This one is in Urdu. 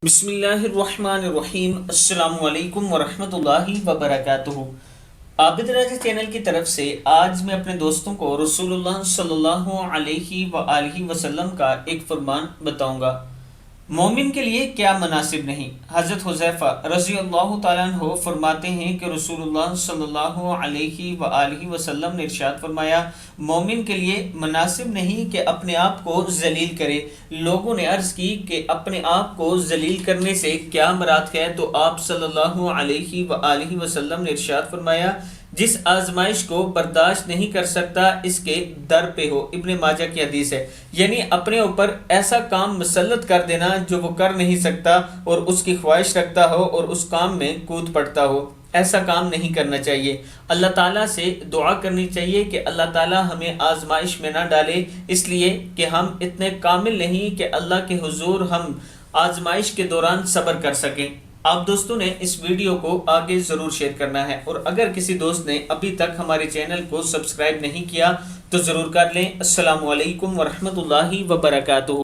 بسم اللہ الرحمن الرحیم۔ السلام علیکم ورحمۃ اللہ وبرکاتہ۔ عابد راجہ چینل کی طرف سے آج میں اپنے دوستوں کو رسول اللہ صلی اللہ علیہ وآلہ وسلم کا ایک فرمان بتاؤں گا۔ مومن کے لیے کیا مناسب نہیں۔ حضرت حذیفہ رضی اللہ تعالیٰ عنہ فرماتے ہیں کہ رسول اللہ صلی اللہ علیہ وآلہ وسلم نے ارشاد فرمایا، مومن کے لیے مناسب نہیں کہ اپنے آپ کو ذلیل کرے۔ لوگوں نے عرض کی کہ اپنے آپ کو ذلیل کرنے سے کیا مراد ہے؟ تو آپ صلی اللہ علیہ وآلہ وسلم نے ارشاد فرمایا، جس آزمائش کو برداشت نہیں کر سکتا اس کے در پہ ہو۔ ابن ماجہ کی حدیث ہے، یعنی اپنے اوپر ایسا کام مسلط کر دینا جو وہ کر نہیں سکتا اور اس کی خواہش رکھتا ہو اور اس کام میں کود پڑتا ہو، ایسا کام نہیں کرنا چاہیے۔ اللہ تعالیٰ سے دعا کرنی چاہیے کہ اللہ تعالیٰ ہمیں آزمائش میں نہ ڈالے، اس لیے کہ ہم اتنے کامل نہیں کہ اللہ کے حضور ہم آزمائش کے دوران صبر کر سکیں۔ آپ دوستوں نے اس ویڈیو کو آگے ضرور شیئر کرنا ہے، اور اگر کسی دوست نے ابھی تک ہمارے چینل کو سبسکرائب نہیں کیا تو ضرور کر لیں۔ السلام علیکم ورحمۃ اللہ وبرکاتہ۔